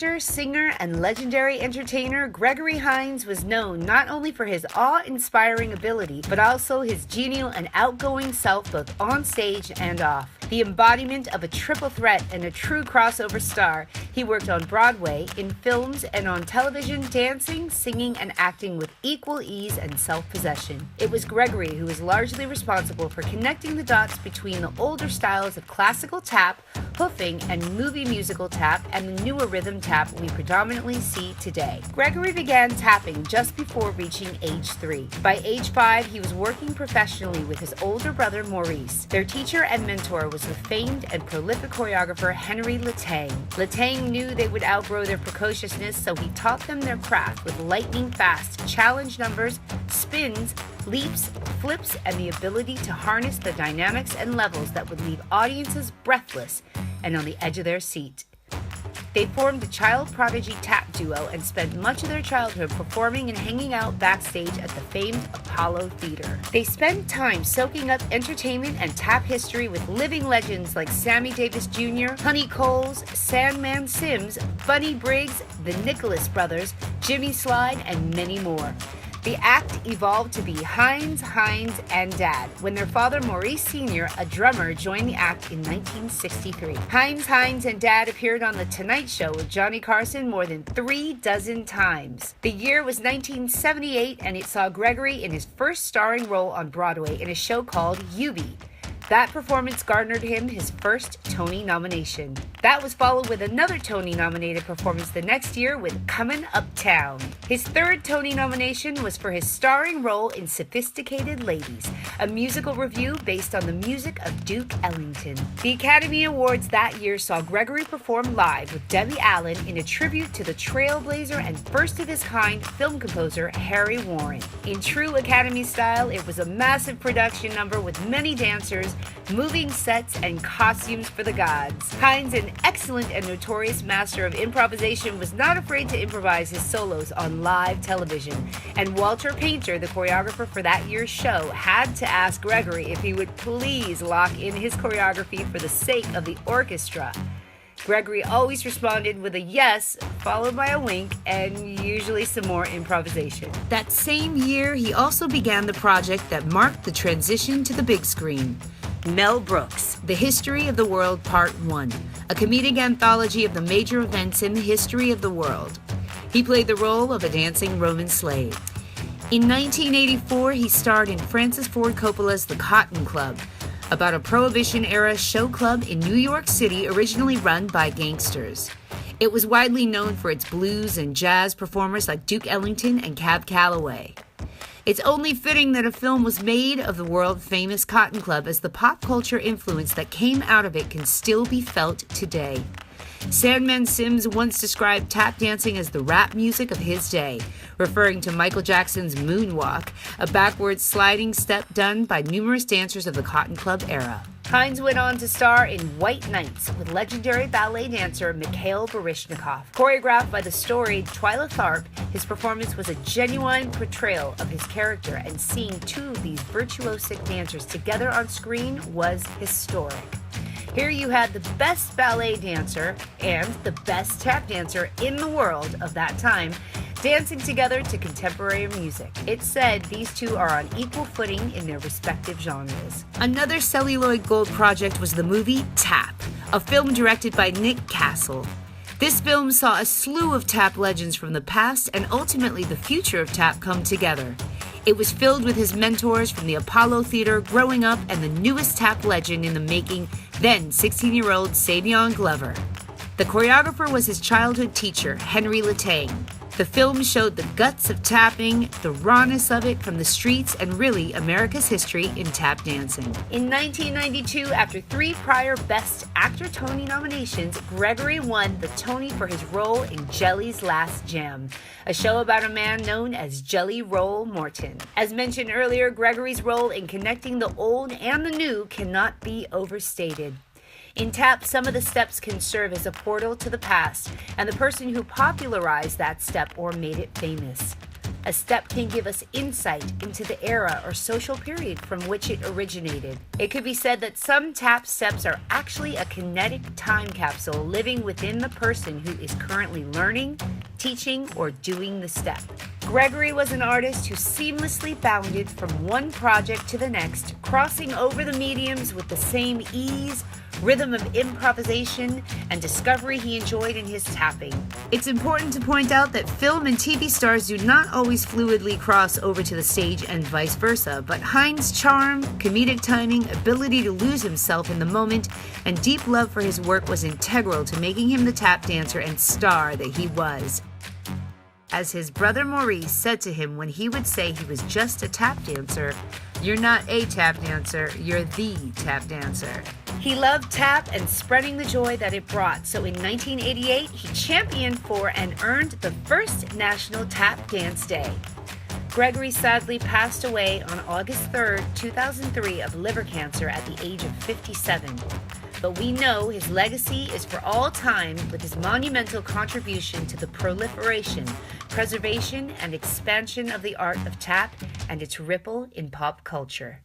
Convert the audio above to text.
actor, singer, and legendary entertainer, Gregory Hines was known not only for his awe-inspiring ability, but also his genial and outgoing self both on stage and off. The embodiment of a triple threat and a true crossover star, he worked on Broadway, in films, and on television, dancing, singing, and acting with equal ease and self-possession. It was Gregory who was largely responsible for connecting the dots between the older styles of classical tap, hoofing, and movie musical tap, and the newer rhythm tap we predominantly see today. Gregory began tapping just before reaching age 3. By age 5, he was working professionally with his older brother Maurice. Their teacher and mentor was the famed and prolific choreographer Henry Latang. Latang knew they would outgrow their precociousness, so he taught them their craft with lightning-fast challenge numbers, spins, leaps, flips, and the ability to harness the dynamics and levels that would leave audiences breathless and on the edge of their seat. They formed a child prodigy tap duo and spent much of their childhood performing and hanging out backstage at the famed Apollo Theater. They spent time soaking up entertainment and tap history with living legends like Sammy Davis Jr., Honey Coles, Sandman Sims, Bunny Briggs, the Nicholas Brothers, Jimmy Slide, and many more. The act evolved to be Hines, and Dad, when their father Maurice Sr., a drummer, joined the act in 1963. Hines, and Dad appeared on The Tonight Show with Johnny Carson more than 36 times. The year was 1978, and it saw Gregory in his first starring role on Broadway in a show called Eubie. That performance garnered him his first Tony nomination. That was followed with another Tony-nominated performance the next year with Comin' Uptown. His third Tony nomination was for his starring role in Sophisticated Ladies, a musical revue based on the music of Duke Ellington. The Academy Awards that year saw Gregory perform live with Debbie Allen in a tribute to the trailblazer and first-of-his-kind film composer Harry Warren. In true Academy style, it was a massive production number with many dancers, moving sets, and costumes for the gods. Hines, an excellent and notorious master of improvisation, was not afraid to improvise his solos on live television, and Walter Painter, the choreographer for that year's show, had to ask Gregory if he would please lock in his choreography for the sake of the orchestra. Gregory always responded with a yes, followed by a wink, and usually some more improvisation. That same year, he also began the project that marked the transition to the big screen. Mel Brooks, The History of the World Part 1, a comedic anthology of the major events in the history of the world. He played the role of a dancing Roman slave. In 1984, he starred in Francis Ford Coppola's The Cotton Club, about a Prohibition-era show club in New York City originally run by gangsters. It was widely known for its blues and jazz performers like Duke Ellington and Cab Calloway. It's only fitting that a film was made of the world-famous Cotton Club, as the pop culture influence that came out of it can still be felt today. Sandman Sims once described tap dancing as the rap music of his day, referring to Michael Jackson's Moonwalk, a backwards sliding step done by numerous dancers of the Cotton Club era. Hines went on to star in White Nights with legendary ballet dancer Mikhail Baryshnikov. Choreographed by the storied Twyla Tharp, his performance was a genuine portrayal of his character, and seeing two of these virtuosic dancers together on screen was historic. Here you had the best ballet dancer and the best tap dancer in the world of that time dancing together to contemporary music. It's said these two are on equal footing in their respective genres. Another celluloid gold project was the movie Tap, a film directed by Nick Castle. This film saw a slew of tap legends from the past and ultimately the future of tap come together. It was filled with his mentors from the Apollo Theater growing up and the newest tap legend in the making, then 16-year-old Savion Glover. The choreographer was his childhood teacher, Henry Latang. The film showed the guts of tapping, the rawness of it from the streets, and really America's history in tap dancing. In 1992, after 3 prior Best Actor Tony nominations, Gregory won the Tony for his role in Jelly's Last Jam, a show about a man known as Jelly Roll Morton. As mentioned earlier, Gregory's role in connecting the old and the new cannot be overstated. In tap, some of the steps can serve as a portal to the past and the person who popularized that step or made it famous. A step can give us insight into the era or social period from which it originated. It could be said that some tap steps are actually a kinetic time capsule living within the person who is currently learning, teaching, or doing the step. Gregory was an artist who seamlessly bounded from one project to the next, crossing over the mediums with the same ease, rhythm of improvisation, and discovery he enjoyed in his tapping. It's important to point out that film and TV stars do not always fluidly cross over to the stage and vice versa, but Hines' charm, comedic timing, ability to lose himself in the moment, and deep love for his work was integral to making him the tap dancer and star that he was. As his brother Maurice said to him when he would say he was just a tap dancer, "You're not a tap dancer, you're the tap dancer." He loved tap and spreading the joy that it brought, so in 1988 he championed for and earned the first National Tap Dance Day. Gregory sadly passed away on August 3rd, 2003 of liver cancer at the age of 57. But we know his legacy is for all time with his monumental contribution to the proliferation, preservation, and expansion of the art of tap and its ripple in pop culture.